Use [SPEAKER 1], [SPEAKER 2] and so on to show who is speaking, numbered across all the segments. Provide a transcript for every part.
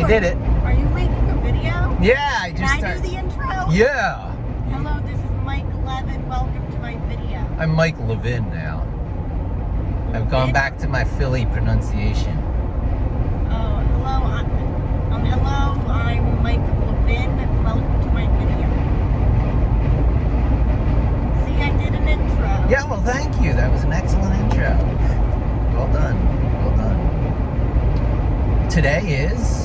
[SPEAKER 1] did it.
[SPEAKER 2] Are you making a video?
[SPEAKER 1] Yeah, I just
[SPEAKER 2] Can I do the intro?
[SPEAKER 1] Yeah.
[SPEAKER 2] Hello, this is Mike Levin. Welcome to my video.
[SPEAKER 1] I'm Mike Levin now. I've gone back to my Philly pronunciation.
[SPEAKER 2] Oh, hello. I'm Mike Levin. Welcome to my video. See, I did an intro.
[SPEAKER 1] Yeah, well, thank you. That was an excellent intro. Well done. Well done. Today is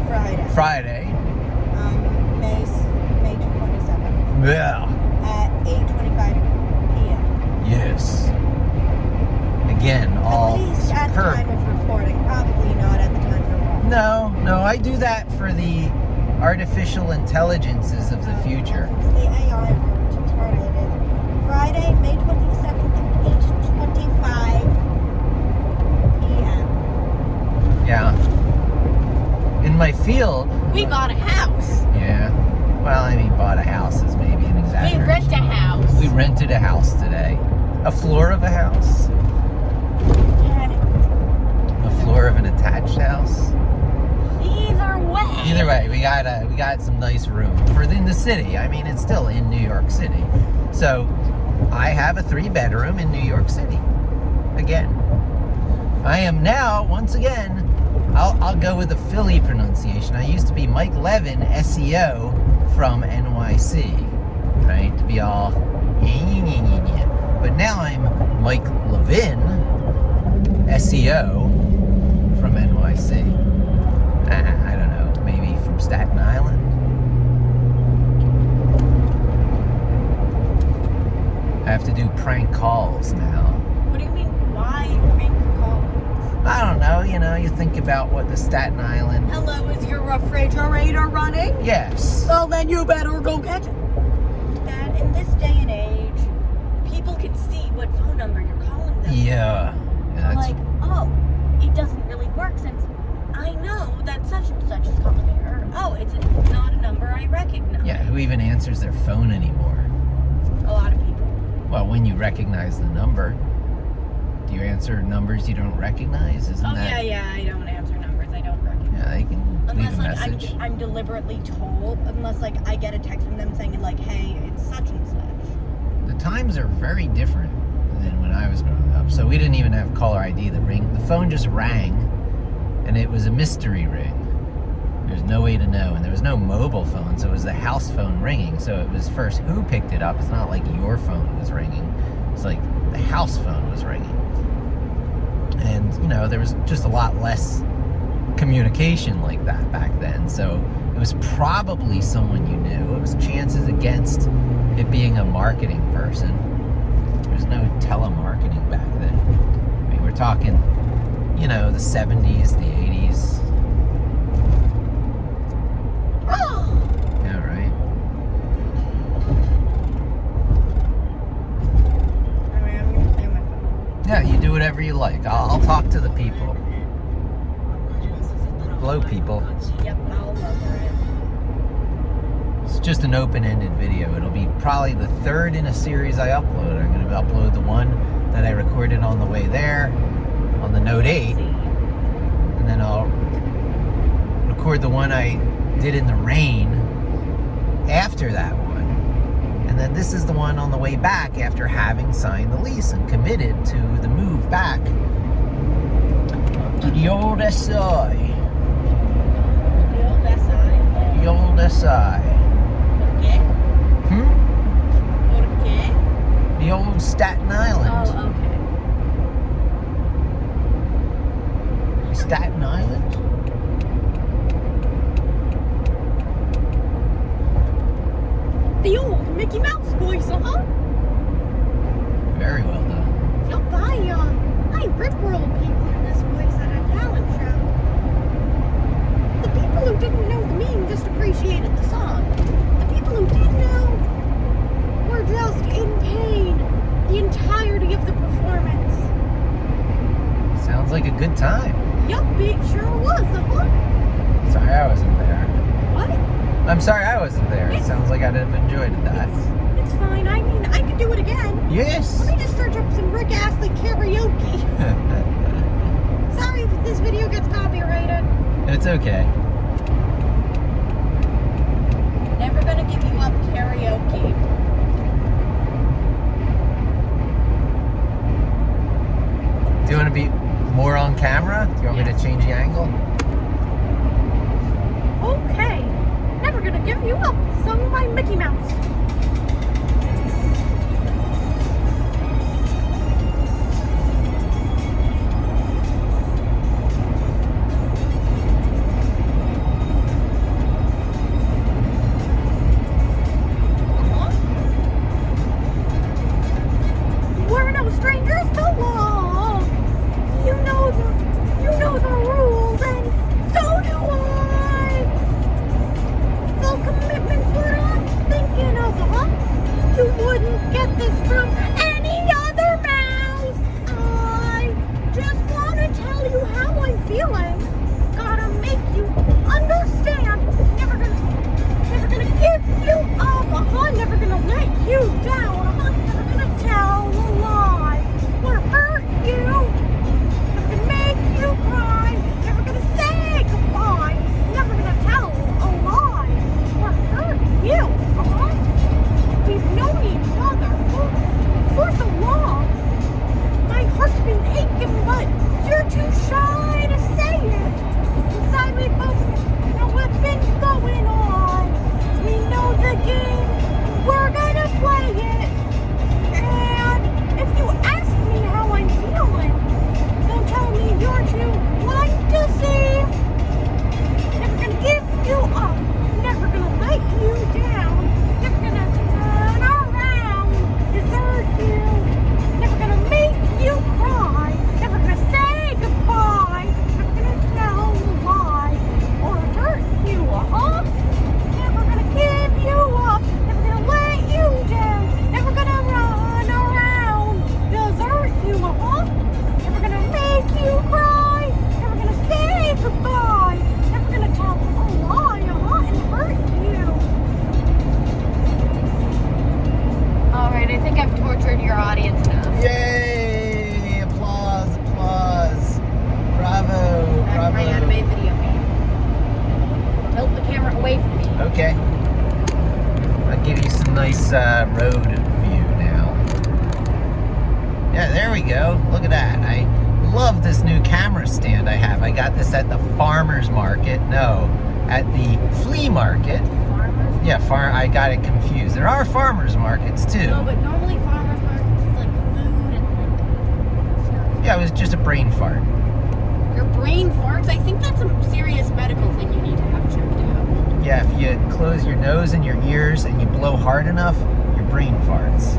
[SPEAKER 2] Friday.
[SPEAKER 1] Friday.
[SPEAKER 2] May 27th.
[SPEAKER 1] Yeah.
[SPEAKER 2] At 8:25 p.m.
[SPEAKER 1] Yes. Again, all
[SPEAKER 2] At least at the
[SPEAKER 1] superb.
[SPEAKER 2] time of recording. Probably not at the time of recording.
[SPEAKER 1] No, I do that for the artificial intelligences of the future.
[SPEAKER 2] It's the AI part of it. Friday, May 27th at 8:25 p.m.
[SPEAKER 1] Yeah. In my field.
[SPEAKER 2] We bought a house.
[SPEAKER 1] Yeah. Well, I mean, bought a house is maybe an
[SPEAKER 2] We
[SPEAKER 1] exaggeration.
[SPEAKER 2] rent a house.
[SPEAKER 1] We rented a house today. A floor of a house? A floor of an attached house?
[SPEAKER 2] Either way,
[SPEAKER 1] we got some nice room for in the city. I mean, it's still in New York City. So, I have a 3-bedroom in New York City. Again. I am now, once again, I'll go with the Philly pronunciation. I used to be Mike Levin, SEO from NYC. Right? To be all but now I'm Mike Levin, SEO from NYC. I don't know, maybe from Staten Island? I have to do prank calls now.
[SPEAKER 2] what do you mean, why prank calls?
[SPEAKER 1] I don't know, you think about what the Staten Island...
[SPEAKER 2] Hello, is your refrigerator running?
[SPEAKER 1] Yes.
[SPEAKER 2] Well, then you better go catch it. That in this day and age, people can see what phone number you're calling them.
[SPEAKER 1] Yeah.
[SPEAKER 2] I'm like, oh, it doesn't really work since I know that such and such is calling me. Or, oh, it's not a number I recognize.
[SPEAKER 1] Yeah, who even answers their phone anymore?
[SPEAKER 2] A lot of people.
[SPEAKER 1] Well, when you recognize the number, do you answer numbers you don't recognize? Isn't that...
[SPEAKER 2] Yeah, I don't answer numbers I don't recognize.
[SPEAKER 1] Yeah, they can leave
[SPEAKER 2] Unless
[SPEAKER 1] a message.
[SPEAKER 2] I'm deliberately told, unless I get a text from them saying like, hey, it's such and such.
[SPEAKER 1] The times are very different than when I was growing up. So we didn't even have caller ID. The phone just rang, and it was a mystery ring. There's no way to know, and there was no mobile phone, so it was the house phone ringing. So it was first who picked it up. It's not like your phone was ringing. It's like the house phone was ringing. And, there was just a lot less communication like that back then. So it was probably someone you knew. It was chances against it being a marketing person. There's no telemarketing back then. I mean, we're talking, the 70s, the 80s.
[SPEAKER 2] Oh!
[SPEAKER 1] Yeah, right?
[SPEAKER 2] I mean, I'm gonna play on my phone.
[SPEAKER 1] Yeah, you do whatever you like. I'll talk to the people. Hello, people.
[SPEAKER 2] Yep, I'll lower it.
[SPEAKER 1] It's just an open-ended video. It'll be probably the third in a series I upload. I'm going to upload the one that I recorded on the way there, on the Note 8. And then I'll record the one I did in the rain after that one. And then this is the one on the way back after having signed the lease and committed to the move back to the old SI. The old SI. The old Staten Island.
[SPEAKER 2] Oh, okay.
[SPEAKER 1] Staten Island?
[SPEAKER 2] The old Mickey Mouse voice, huh?
[SPEAKER 1] Very well done.
[SPEAKER 2] Yep, I rickroll people in this voice at a talent show. The people who didn't know the meme just appreciated the song. The people who did know were just in pain the entirety of the performance.
[SPEAKER 1] Sounds like a good time.
[SPEAKER 2] Yup, it sure was, huh?
[SPEAKER 1] Sorry I wasn't there.
[SPEAKER 2] What?
[SPEAKER 1] I'm sorry I wasn't there. It sounds like I'd have enjoyed that.
[SPEAKER 2] It's fine. I mean, I could do it again.
[SPEAKER 1] Yes.
[SPEAKER 2] Let me just search up some Rick Astley karaoke. Sorry. sorry if this video gets copyrighted.
[SPEAKER 1] It's okay.
[SPEAKER 2] Never gonna give you up karaoke.
[SPEAKER 1] Do you want to be more on camera? Do you want me to change the angle?
[SPEAKER 2] Okay. Never gonna give you up. Sung by Mickey Mouse. We're no strangers to love. You know the rules, and so do I. Full commitment's what I'm thinking of, huh? You wouldn't get this from any other mouse. I just want to tell you how I'm feeling. Gotta make you understand. Never gonna give you up, uh-huh. Never gonna let you down, uh-huh. Never gonna tell a lie or hurt you. Never gonna make you cry. Never gonna say goodbye. Never gonna tell a lie or hurt you, uh-huh. We've known each other for so long. My heart's been aching, but you're too shy to say it. Inside we both know what's been going on. We know the game, we're gonna play it. And if you ask me how I'm feeling, don't tell me you're too blind to see. Never gonna give you up, never gonna let you down. Never gonna turn around, desert you. Never gonna make you cry. Never gonna say goodbye. Never gonna tell a lie or hurt you, uh-huh. Never gonna give you up. Never gonna let you down. Never gonna run around, desert you, uh-huh. Never gonna make you cry. Never gonna say goodbye. Never gonna tell a lie, uh-huh, and hurt you. Alright, I think I've tortured your audience enough.
[SPEAKER 1] Yay! Applause, applause. Bravo,
[SPEAKER 2] That's
[SPEAKER 1] bravo.
[SPEAKER 2] my anime video game. Tilt the camera away from me.
[SPEAKER 1] Okay. I'll give you some nice road view now. Yeah, there we go. Look at that. I love this new camera stand I have. I got this at the farmer's market. No, at the flea market.
[SPEAKER 2] Farmers?
[SPEAKER 1] Yeah, I got it confused. There are farmers markets too.
[SPEAKER 2] No, but normally farmers markets is like food and like stuff.
[SPEAKER 1] Yeah, it was just a brain fart.
[SPEAKER 2] Your brain farts? I think that's a serious medical thing you need to have checked out.
[SPEAKER 1] Yeah, if you close your nose and your ears and you blow hard enough, your brain farts.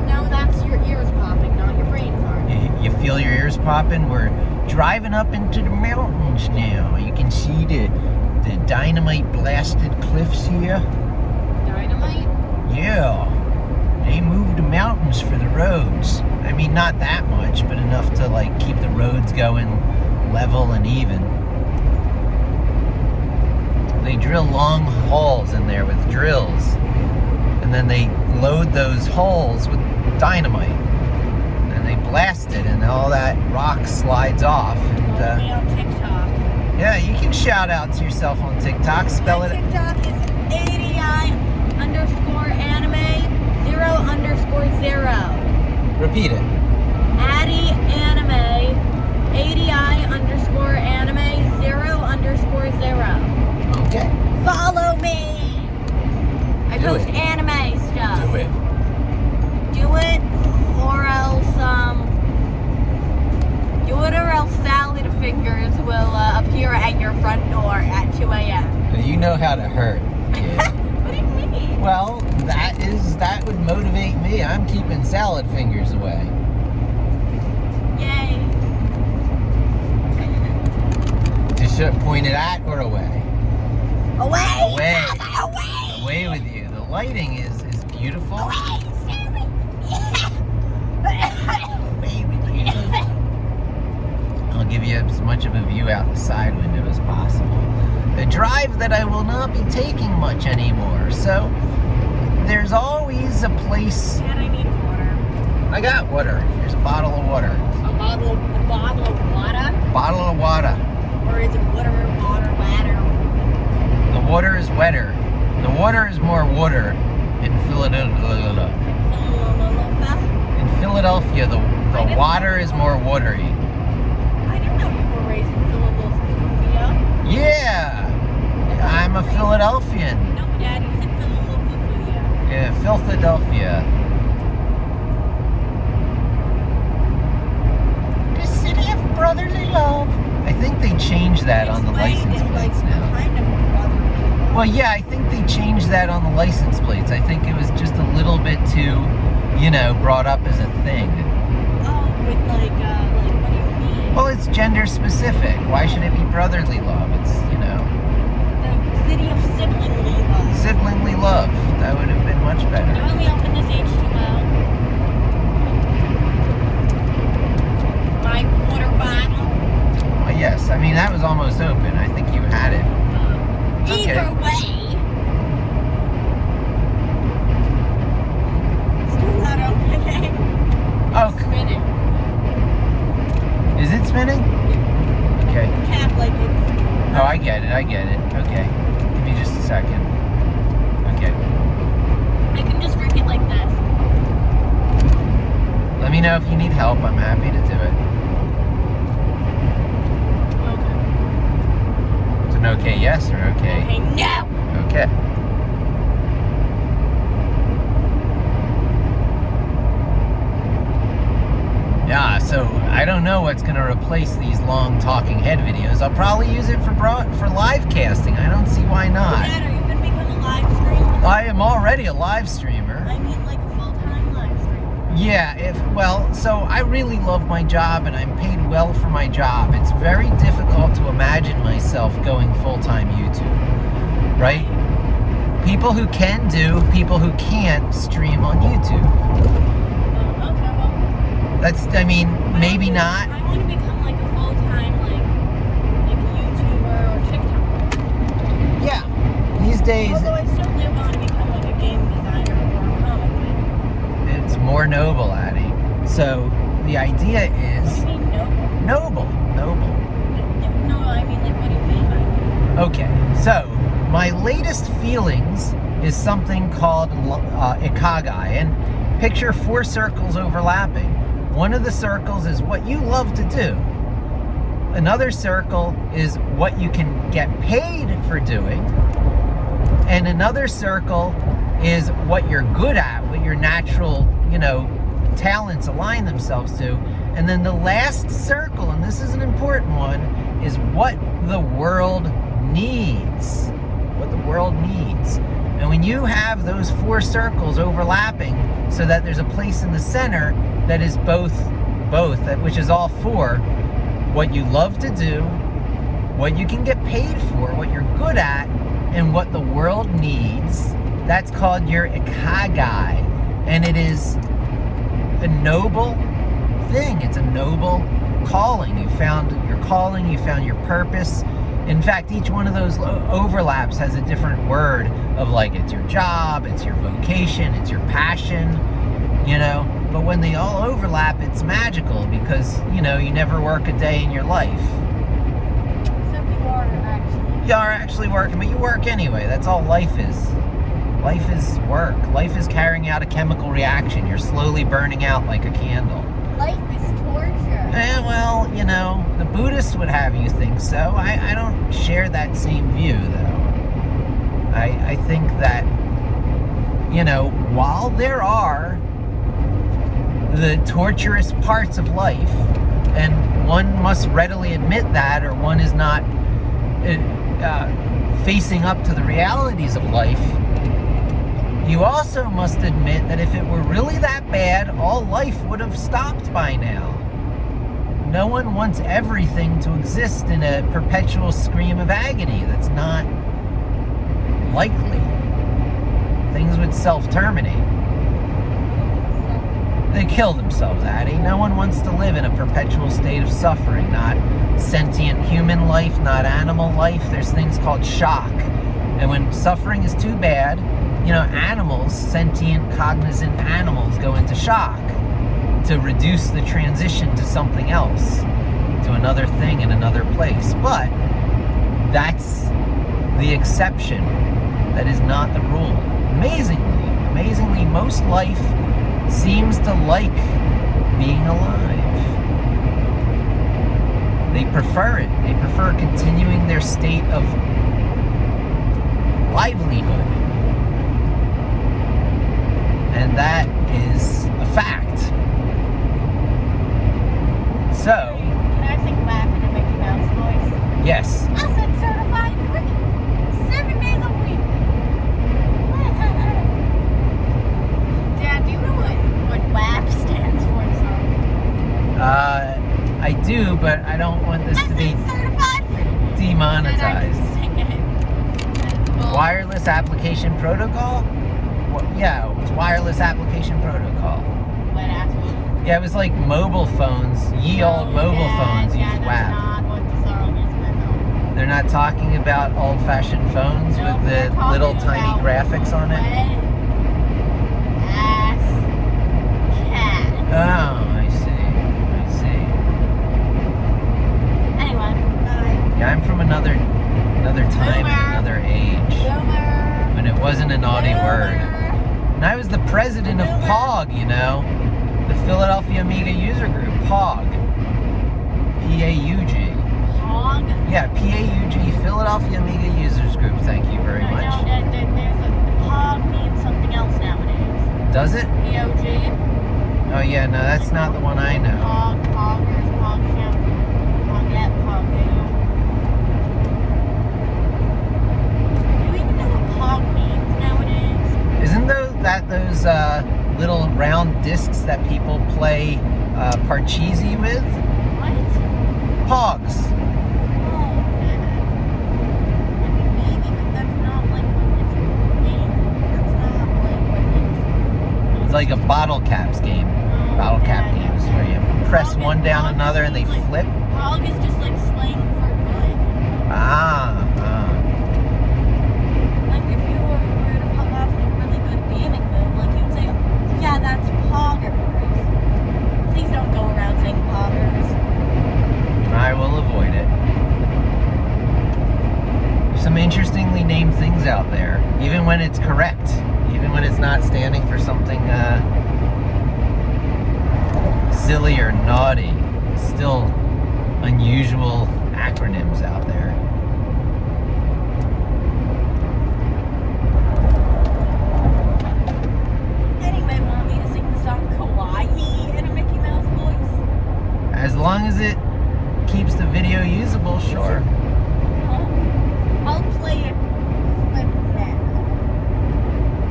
[SPEAKER 2] No, that's your ears popping, not your brain fart.
[SPEAKER 1] You feel your ears popping? We're driving up into the mountains now. You can see the dynamite blasted cliffs here.
[SPEAKER 2] Dynamite?
[SPEAKER 1] Yeah. They moved the mountains for the roads. I mean, not that much, but enough to like keep the roads going level and even. They drill long holes in there with drills, and then they load those holes with dynamite, and they blast it, and all that rock slides off. And,
[SPEAKER 2] Follow me on TikTok.
[SPEAKER 1] yeah, you can shout out to yourself on TikTok. Spell
[SPEAKER 2] My
[SPEAKER 1] it.
[SPEAKER 2] TikTok is ADI_anime0_0.
[SPEAKER 1] Repeat it.
[SPEAKER 2] ADI_anime0_0.
[SPEAKER 1] Okay.
[SPEAKER 2] Follow me. I
[SPEAKER 1] Do
[SPEAKER 2] post
[SPEAKER 1] it.
[SPEAKER 2] anime stuff.
[SPEAKER 1] Do it.
[SPEAKER 2] Do it, or else salad fingers will appear at your front door at 2 a.m.
[SPEAKER 1] You know how to hurt. Yeah.
[SPEAKER 2] What do you mean?
[SPEAKER 1] Well, that would motivate me. I'm keeping salad fingers away.
[SPEAKER 2] Yay.
[SPEAKER 1] Just point it at or away?
[SPEAKER 2] Away.
[SPEAKER 1] Away.
[SPEAKER 2] Away.
[SPEAKER 1] Away with you. The lighting is beautiful.
[SPEAKER 2] Away, Sammy.
[SPEAKER 1] Away with you. I'll give you as much of a view out the side window as possible. A drive that I will not be taking much anymore. So there's always a place.
[SPEAKER 2] Dad, I need water.
[SPEAKER 1] I got water. Here's a bottle of water.
[SPEAKER 2] A A bottle of water?
[SPEAKER 1] Bottle of water.
[SPEAKER 2] Or is it water?
[SPEAKER 1] The water is wetter. The water is more water in Philadelphia. In Philadelphia, the water is more watery.
[SPEAKER 2] I didn't know you were raised in Philadelphia.
[SPEAKER 1] Yeah! I'm a Philadelphian.
[SPEAKER 2] No, Daddy, you said Philadelphia.
[SPEAKER 1] Yeah, Philadelphia. The city of brotherly love. I think they changed that on the license plates now.
[SPEAKER 2] Kind of brotherly.
[SPEAKER 1] Well, yeah, I think they changed that on the license plates. I think it was just a little bit too, brought up as a thing.
[SPEAKER 2] Oh, with what do you mean?
[SPEAKER 1] Well, it's gender specific. Why should it be brotherly love? It's,
[SPEAKER 2] The city of siblingly love.
[SPEAKER 1] siblingly love. That would have been much better.
[SPEAKER 2] Let me open this H2O. My water bottle.
[SPEAKER 1] Well, yes. I mean, that was almost open. I think you had it. Okay.
[SPEAKER 2] Either way. Still not opening.
[SPEAKER 1] Oh,
[SPEAKER 2] Spinning.
[SPEAKER 1] is it spinning? Okay.
[SPEAKER 2] Cap like it's.
[SPEAKER 1] Oh, I get it. Okay. Give me just a second. Okay.
[SPEAKER 2] I can just drink it like this.
[SPEAKER 1] Let me know if you need help. I'm happy to do it.
[SPEAKER 2] Okay.
[SPEAKER 1] It's an okay yes or okay?
[SPEAKER 2] Okay, no!
[SPEAKER 1] Okay. Yeah, so I don't know what's going to replace these long talking head videos. I'll probably use it for live casting. I don't see why not.
[SPEAKER 2] Dad, are you going to become a live streamer?
[SPEAKER 1] I am already a live streamer.
[SPEAKER 2] I mean like a full-time live streamer.
[SPEAKER 1] Yeah, so I really love my job and I'm paid well for my job. It's very difficult to imagine myself going full-time YouTube, right? People who can do, people who can't stream on YouTube.
[SPEAKER 2] Okay, well.
[SPEAKER 1] Maybe not.
[SPEAKER 2] I want to become like a full-time like YouTuber or TikToker.
[SPEAKER 1] Yeah, these days
[SPEAKER 2] Although I still do want to become like a game designer or a comic maker.
[SPEAKER 1] it's more noble, Addie. So the idea
[SPEAKER 2] What do
[SPEAKER 1] is
[SPEAKER 2] you mean noble?
[SPEAKER 1] noble.
[SPEAKER 2] No, I mean like what do you mean by that?
[SPEAKER 1] Okay, so my latest feelings is something called Ikigai, and picture 4 circles overlapping. One of the circles is what you love to do. Another circle is what you can get paid for doing. And another circle is what you're good at, what your natural, talents align themselves to. And then the last circle, and this is an important one, is what the world needs. What the world needs. And when you have those 4 circles overlapping so that there's a place in the center that is both, which is all 4, what you love to do, what you can get paid for, what you're good at, and what the world needs, that's called your Ikigai. And it is a noble thing. It's a noble calling. You found your calling, you found your purpose. In fact, each one of those overlaps has a different word of it's your job, it's your vocation, it's your passion, But when they all overlap, it's magical because, you never work a day in your life.
[SPEAKER 2] Except you are actually.
[SPEAKER 1] You are actually working, but you work anyway. That's all life is. Life is work. Life is carrying out a chemical reaction. You're slowly burning out like a candle.
[SPEAKER 2] Life is torture.
[SPEAKER 1] Well, the Buddhists would have you think so. I don't share that same view, though. I think that, while there are the torturous parts of life, and one must readily admit that, or one is not facing up to the realities of life, you also must admit that if it were really that bad, all life would have stopped by now. No one wants everything to exist in a perpetual scream of agony. That's not likely. Things would self-terminate. They kill themselves, Addie. No one wants to live in a perpetual state of suffering. Not sentient human life, not animal life. There's things called shock. And when suffering is too bad, animals, sentient, cognizant animals go into shock. to reduce the transition to something else, to another thing in another place. But that's the exception. That is not the rule. Amazingly, most life seems to like being alive. They prefer it. They prefer continuing their state of livelihood. And that is a fact. So,
[SPEAKER 2] Can I sing back in a Mickey Mouse voice?
[SPEAKER 1] yes.
[SPEAKER 2] I said certified free. 7 days a week. Dad, do you know what WAP stands for?
[SPEAKER 1] I do, but I don't want this to be
[SPEAKER 2] certified free.
[SPEAKER 1] demonetized.
[SPEAKER 2] Sing it. Well,
[SPEAKER 1] Wireless application protocol? Yeah, it's wireless application protocol.
[SPEAKER 2] what asshole?
[SPEAKER 1] Yeah, it was like mobile phones. Ye old mobile phones used
[SPEAKER 2] That's
[SPEAKER 1] WAP.
[SPEAKER 2] not what the song is about.
[SPEAKER 1] They're not talking about old-fashioned phones
[SPEAKER 2] No,
[SPEAKER 1] with
[SPEAKER 2] they're
[SPEAKER 1] the
[SPEAKER 2] talking
[SPEAKER 1] little tiny
[SPEAKER 2] about
[SPEAKER 1] graphics on it.
[SPEAKER 2] wet ass cat.
[SPEAKER 1] Oh, I see.
[SPEAKER 2] Anyway,
[SPEAKER 1] Yeah, I'm from another time and
[SPEAKER 2] Boomer.
[SPEAKER 1] another age
[SPEAKER 2] Boomer.
[SPEAKER 1] when it wasn't a naughty word.
[SPEAKER 2] Boomer.
[SPEAKER 1] And I was the president of POG, you know, the Philadelphia Amiga User Group, POG, PAUG.
[SPEAKER 2] Hog.
[SPEAKER 1] Yeah, PAUG, Philadelphia Amiga Users Group. Thank you very much.
[SPEAKER 2] No, there's a hog means something else nowadays.
[SPEAKER 1] Does it?
[SPEAKER 2] POG.
[SPEAKER 1] Oh yeah, no, that's not the one I know.
[SPEAKER 2] Hog, hoggers, hog show, hogette, hoggo. Do you even know what hog means nowadays?
[SPEAKER 1] Isn't those little round discs that people play Parcheesi with?
[SPEAKER 2] What?
[SPEAKER 1] Pogs.
[SPEAKER 2] Oh, man. Maybe, but that's not like what it's named. That's not like what it's.
[SPEAKER 1] It's like a bottle caps game. Bottle cap games where you press one down another and they flip.
[SPEAKER 2] Hog is just like slang for good.
[SPEAKER 1] Ah.
[SPEAKER 2] Like if you were to pull off like a really good gaming move, like you'd say, yeah, that's poggers. Please don't go around saying poggers.
[SPEAKER 1] I will avoid it. There's some interestingly named things out there, even when it's correct, even when it's not standing for something silly or naughty. Still unusual acronyms out there.
[SPEAKER 2] Anyway, want me to sing the song Kawaii in a Mickey Mouse voice?
[SPEAKER 1] As long as it keeps the video usable, sure.
[SPEAKER 2] I'll play it like now.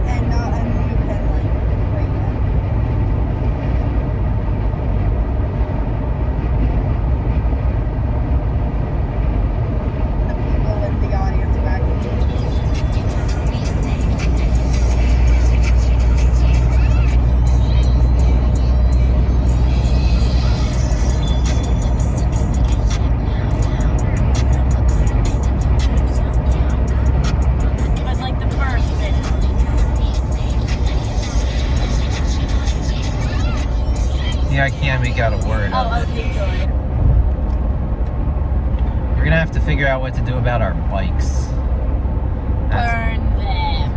[SPEAKER 2] And not unmute them like right now. The people in the audience are actually but like the first bit.
[SPEAKER 1] Yeah, I can't make out a word of
[SPEAKER 2] Oh,
[SPEAKER 1] it.
[SPEAKER 2] okay, good.
[SPEAKER 1] We're gonna have to figure out what to do about our bikes.
[SPEAKER 2] Burn them.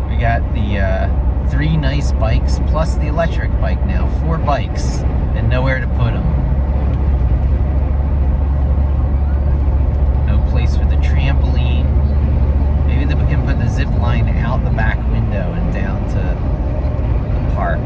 [SPEAKER 1] We got the 3 nice bikes plus the electric bike now. 4 bikes and nowhere to put them. No place for the trampoline. Maybe we can put the zip line out the back window and down to the park.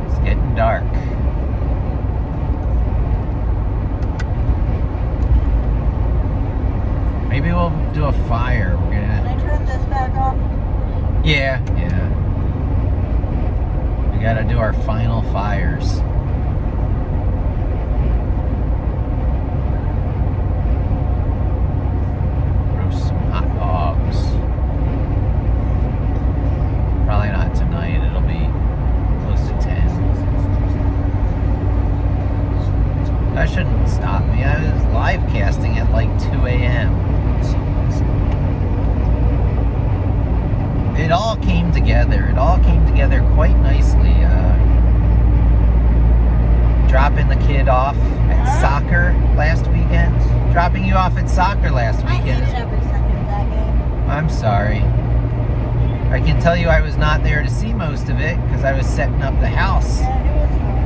[SPEAKER 1] It's getting dark. Maybe we'll do a fire. We're
[SPEAKER 2] Can
[SPEAKER 1] gonna.
[SPEAKER 2] I turn this back off?
[SPEAKER 1] Yeah. We gotta do our final fires. Roast some hot all came together. It all came together quite nicely. Dropping the kid off at soccer last weekend. Dropping you off at soccer last
[SPEAKER 2] I
[SPEAKER 1] weekend.
[SPEAKER 2] hated every second of that game.
[SPEAKER 1] I'm sorry. I can tell you I was not there to see most of it because I was setting up the house.
[SPEAKER 2] Yeah, it was fun.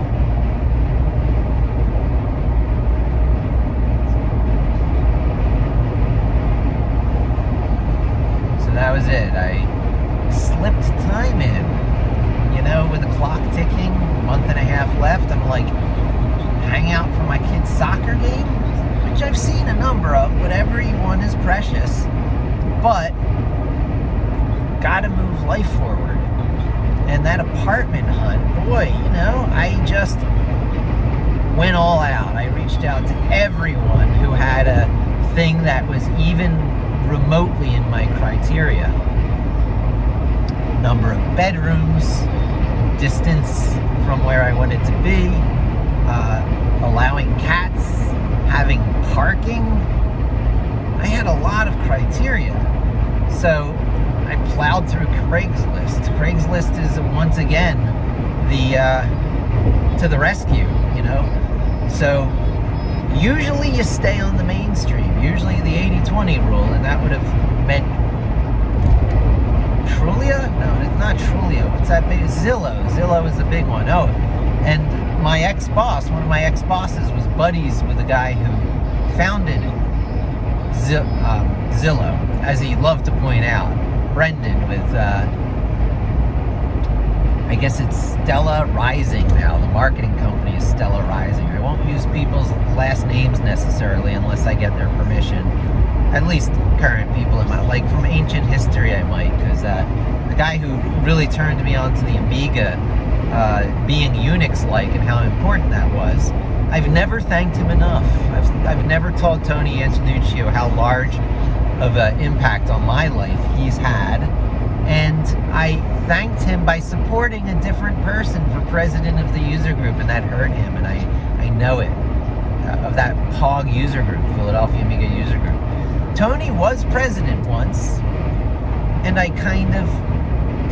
[SPEAKER 1] So that was it. I slipped time in. You know, with the clock ticking, a month and a half left, I'm like, hang out for my kid's soccer game, which I've seen a number of, but every one is precious. But gotta move life forward. And that apartment hunt, boy, you know, I just went all out. I reached out to everyone who had a thing that was even remotely in my criteria. Number of bedrooms, distance from where I wanted to be, allowing cats, having parking. I had a lot of criteria. So I plowed through Craigslist. Craigslist is once again to the rescue, you know. So usually you stay on the mainstream, usually the 80-20 rule, and that would have meant Trulia? No, it's not Trulia. What's that big? Zillow. Zillow is the big one. Oh, and my ex-boss, one of my ex-bosses was buddies with the guy who founded Zillow, as he loved to point out. Brendan with, I guess it's Stella Rising now. The marketing company is Stella Rising. I won't use people's last names necessarily unless I get their permission. At least current people in my, like from ancient history I might, because the guy who really turned me on to the Amiga, being Unix-like and how important that was, I've never thanked him enough. I've never told Tony Antonuccio how large of an impact on my life he's had, and I thanked him by supporting a different person for president of the user group, and that hurt him, and I know it, of that POG user group, Philadelphia Amiga user group. Tony was president once, and I kind of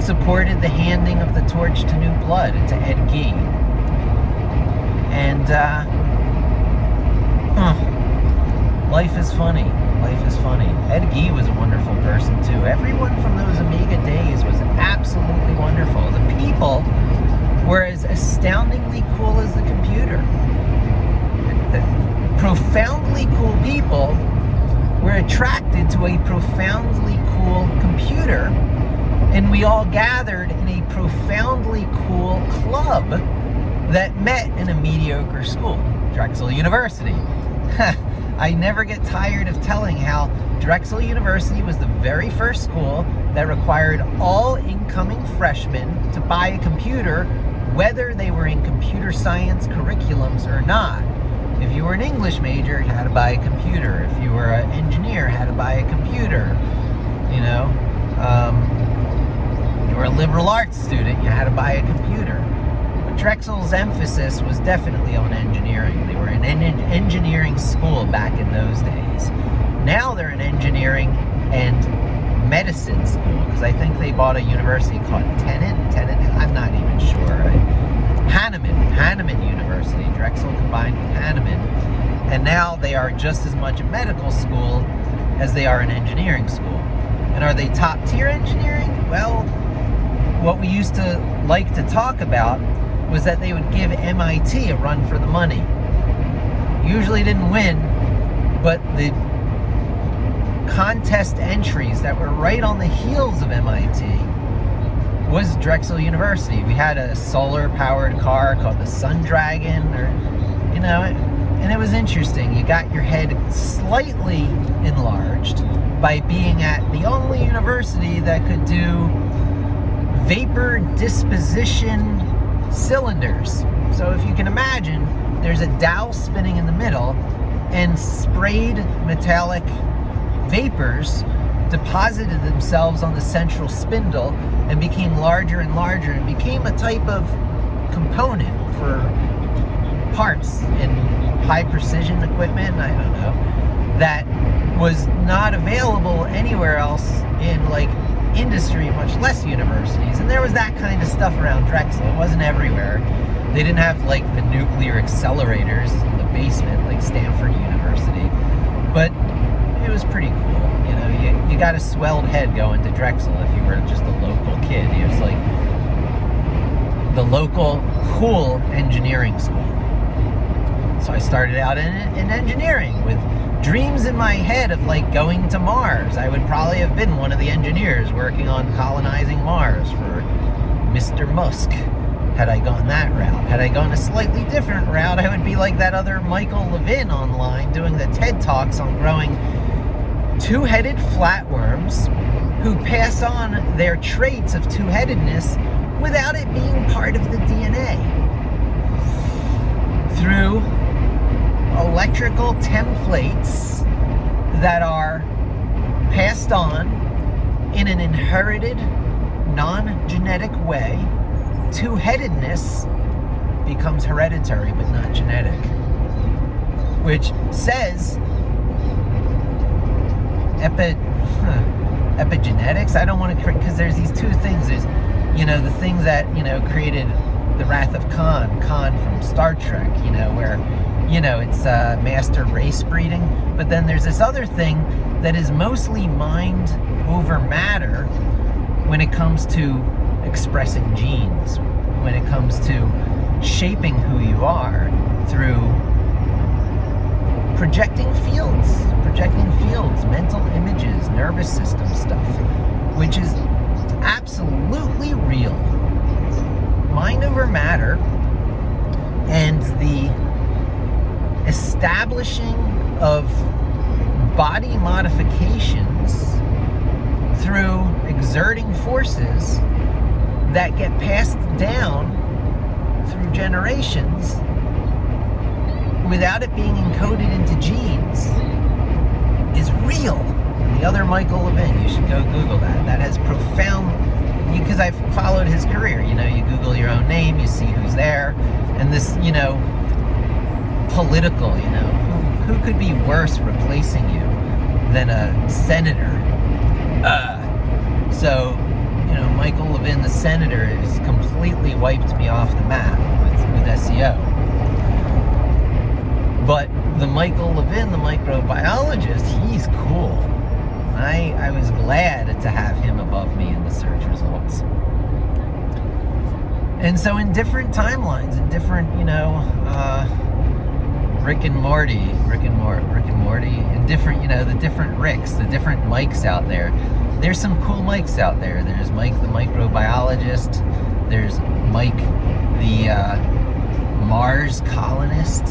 [SPEAKER 1] supported the handing of the torch to New Blood, to Ed Gee. And, life is funny. Life is funny. Ed Gee was a wonderful person, too. Everyone from those Amiga days was absolutely wonderful. The people were as astoundingly cool as the computer. The profoundly cool people were attracted to a profoundly cool computer, and we all gathered in a profoundly cool club that met in a mediocre school, Drexel University. I never get tired of telling how Drexel University was the very first school that required all incoming freshmen to buy a computer, whether they were in computer science curriculums or not. If you were an English major, you had to buy a computer. If you were an engineer, you had to buy a computer. You know, you were a liberal arts student, you had to buy a computer. But Drexel's emphasis was definitely on engineering. They were an engineering school back in those days. Now they're an engineering and medicine school, because I think they bought a university called Tenet, I'm not even sure. Hanneman University, Drexel combined with Hanneman, and now they are just as much a medical school as they are an engineering school. And are they top tier engineering? Well, what we used to like to talk about was that they would give MIT a run for the money. Usually didn't win, but the contest entries that were right on the heels of MIT was Drexel University. We had a solar-powered car called the Sun Dragon, or, you know, and it was interesting. You got your head slightly enlarged by being at the only university that could do vapor disposition cylinders. So if you can imagine, there's a dowel spinning in the middle, and sprayed metallic vapors deposited themselves on the central spindle and became larger and larger and became a type of component for parts in high precision equipment, I don't know, that was not available anywhere else in like industry, much less universities. And there was that kind of stuff around Drexel. It wasn't everywhere. They didn't have like the nuclear accelerators in the basement like Stanford University, but it was pretty cool. You know, you got a swelled head going to Drexel if you were just a local kid. It was like the local cool engineering school. So I started out in engineering with dreams in my head of like going to Mars. I would probably have been one of the engineers working on colonizing Mars for Mr. Musk had I gone that route. Had I gone a slightly different route, I would be like that other Michael Levin online doing the TED Talks on growing two-headed flatworms who pass on their traits of two-headedness without it being part of the DNA through electrical templates that are passed on in an inherited, non-genetic way. Two-headedness becomes hereditary but not genetic, which says epigenetics. I don't want to, because there's these two things. There's, you know, the things that, you know, created the Wrath of Khan from Star Trek, you know, where, you know, it's master race breeding. But then there's this other thing that is mostly mind over matter when it comes to expressing genes, when it comes to shaping who you are through projecting fields, mental images, nervous system stuff, which is absolutely real. Mind over matter, and the establishing of body modifications through exerting forces that get passed down through generations without it being encoded into genes is real. And the other Michael Levin, you should go Google that. That has profound, because I've followed his career. You know, you Google your own name, you see who's there, and this, you know, political, you know, who could be worse replacing you than a senator? So, you know, Michael Levin, the senator, has completely wiped me off the map with SEO. But the Michael Levin, the microbiologist, he's cool. I was glad to have him above me in the search results. And so in different timelines, in different, you know, Rick and Morty, and different, you know, the different Ricks, the different Mikes out there. There's some cool Mikes out there. There's Mike the microbiologist. There's Mike the Mars colonist.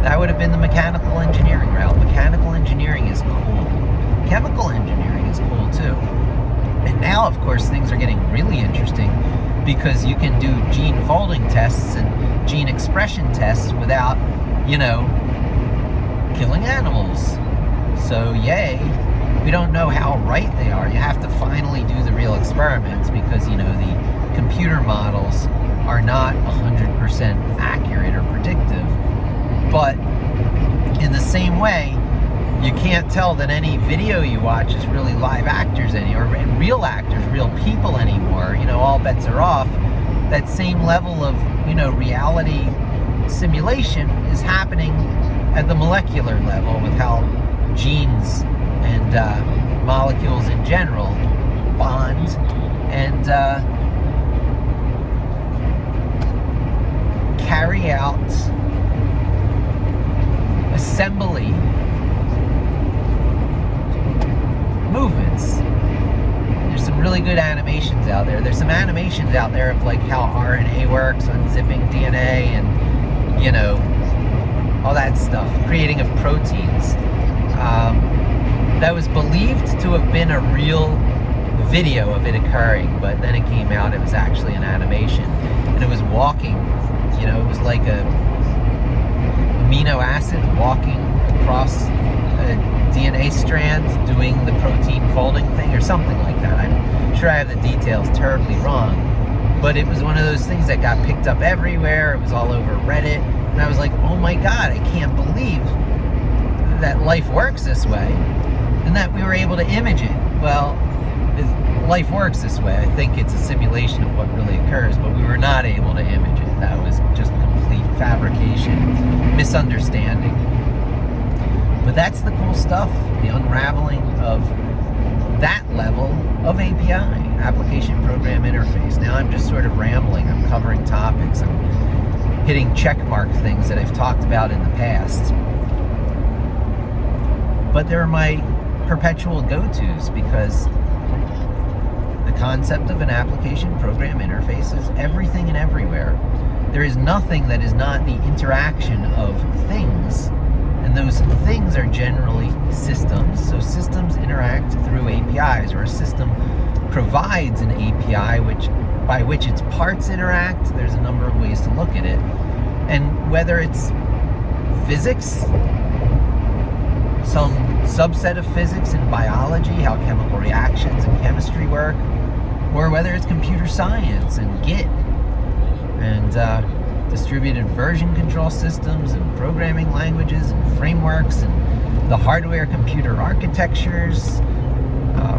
[SPEAKER 1] That would have been the mechanical engineering route. Mechanical engineering is cool. Chemical engineering is cool too. And now, of course, things are getting really interesting because you can do gene folding tests and gene expression tests without, you know, killing animals. So, yay. We don't know how right they are. You have to finally do the real experiments because, you know, the computer models are not 100% accurate or predictive. But in the same way, you can't tell that any video you watch is really live actors or real actors, real people anymore. You know, all bets are off. That same level of, you know, reality simulation is happening at the molecular level with how genes and molecules in general bond and carry out assembly movements. There's some really good animations out there. There's some animations out there of like how RNA works, unzipping DNA, and, you know, all that stuff, creating of proteins. That was believed to have been a real video of it occurring, but then it came out it was actually an animation, and it was walking, you know, it was like a amino acid walking across a DNA strand doing the protein folding thing or something like that. I'm sure I have the details terribly wrong, but it was one of those things that got picked up everywhere. It was all over Reddit, and I was like, oh my god, I can't believe that life works this way. and that we were able to image it. Well, life works this way. I think it's a simulation of what really occurs, but we were not able to image it. That was just complete fabrication, misunderstanding. But that's the cool stuff, the unraveling of that level of API, application program interface. Now I'm just sort of rambling. I'm covering topics. I'm hitting checkmark things that I've talked about in the past. But they're my perpetual go-tos because the concept of an application program interface is everything and everywhere. There is nothing that is not the interaction of things. And those things are generally systems. So systems interact through APIs, or a system provides an API by which its parts interact. There's a number of ways to look at it. And whether it's physics, some subset of physics in biology, how chemical reactions and chemistry work, or whether it's computer science and Git and distributed version control systems and programming languages and frameworks and the hardware computer architectures,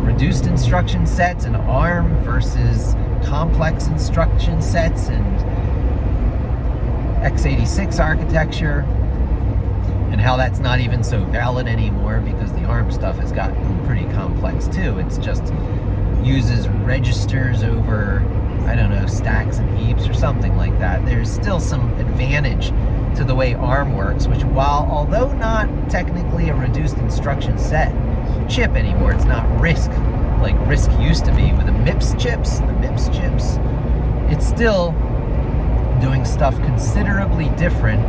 [SPEAKER 1] reduced instruction sets and ARM versus complex instruction sets and x86 architecture, and how that's not even so valid anymore because the ARM stuff has gotten pretty complex too. It's just uses registers over, I don't know, stacks and heaps or something like that. There's still some advantage to the way ARM works, which although not technically a reduced instruction set chip anymore, it's not RISC like RISC used to be with the MIPS chips, it's still doing stuff considerably different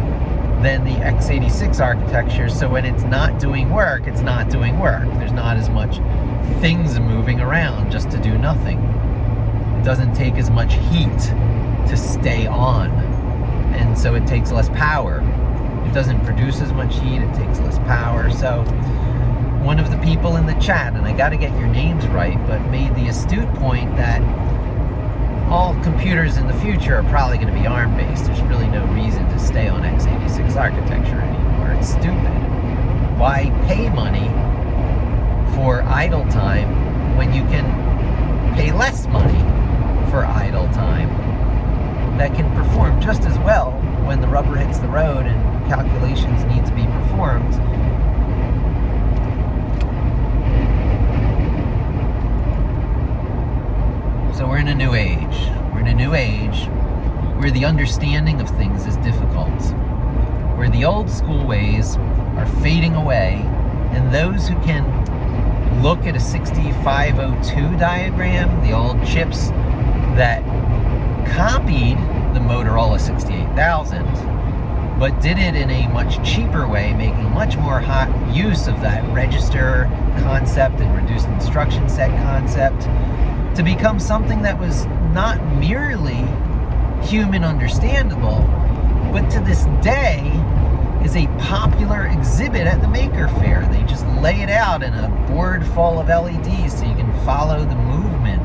[SPEAKER 1] than the x86 architecture. So when it's not doing work, it's not doing work. There's not as much things moving around just to do nothing. It doesn't take as much heat to stay on, and so it takes less power. It doesn't produce as much heat, it takes less power. So one of the people in the chat, and I got to get your names right, but made the astute point that all computers in the future are probably going to be ARM based. There's really no reason to stay on x86 architecture anymore. It's stupid. Why pay money for idle time when you can pay less money for idle time that can perform just as well when the rubber hits the road and calculations need to be performed? So we're in a new age. We're in a new age where the understanding of things is difficult, where the old school ways are fading away, and those who can look at a 6502 diagram, the old chips that copied the Motorola 68000, but did it in a much cheaper way, making much more hot use of that register concept and reduced instruction set concept to become something that was not merely human understandable, but to this day is a popular exhibit at the Maker Faire. They just lay it out in a board full of LEDs so you can follow the movement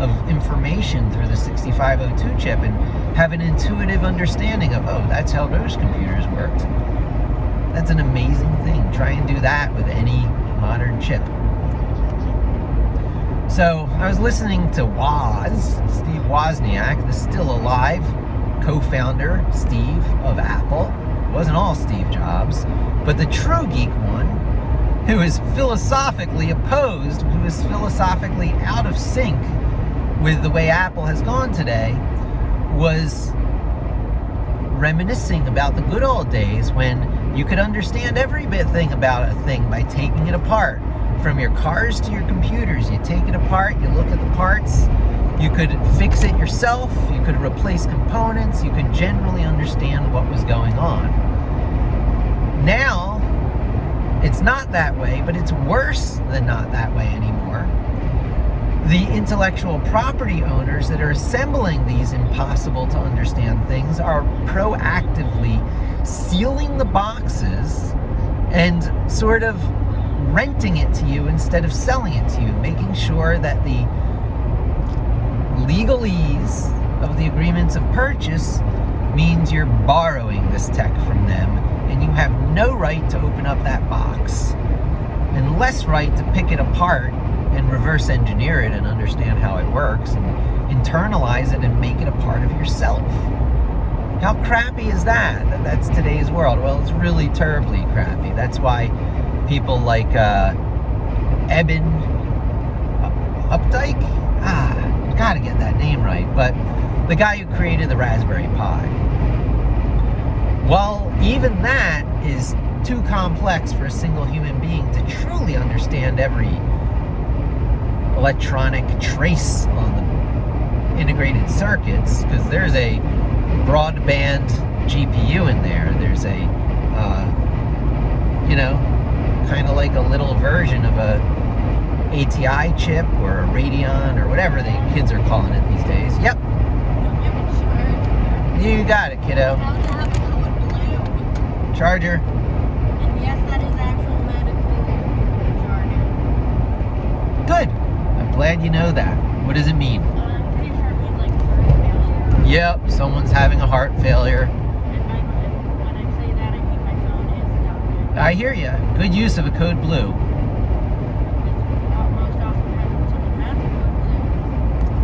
[SPEAKER 1] of information through the 6502 chip and have an intuitive understanding of, oh, that's how those computers worked. That's an amazing thing. Try and do that with any modern chip. So I was listening to Steve Wozniak, the still alive co-founder, Steve, of Apple. It wasn't all Steve Jobs, but the true geek one, who is philosophically opposed, who is philosophically out of sync with the way Apple has gone today, was reminiscing about the good old days when you could understand every thing about a thing by taking it apart. From your cars to your computers, you take it apart, you look at the parts, you could fix it yourself, you could replace components, you could generally understand what was going on. Now, it's not that way, but it's worse than not that way anymore. The intellectual property owners that are assembling these impossible to understand things are proactively sealing the boxes and sort of renting it to you instead of selling it to you, making sure that the legalese of the agreements of purchase means you're borrowing this tech from them and you have no right to open up that box. and less right to pick it apart and reverse engineer it and understand how it works and internalize it and make it a part of yourself. How crappy is that? That's today's world. Well, it's really terribly crappy. That's why people like Eben Updike, gotta get that name right, but the guy who created the Raspberry Pi. Well, even that is too complex for a single human being to truly understand every electronic trace on the integrated circuits, because there's a broadband GPU in there. There's a, kind of like a little version of a ATI chip or a Radeon or whatever the kids are calling it these days. Yep. You got it, kiddo. Charger.
[SPEAKER 2] And yes, that is actual medical charger.
[SPEAKER 1] Good. I'm glad you know that. What does it mean?
[SPEAKER 2] I'm pretty sure it means like heart failure.
[SPEAKER 1] Yep, someone's having a heart failure.
[SPEAKER 2] And when I say that, I mean my phone is dying.
[SPEAKER 1] I hear you. Good use of a code blue.
[SPEAKER 2] Most often when someone has a code blue,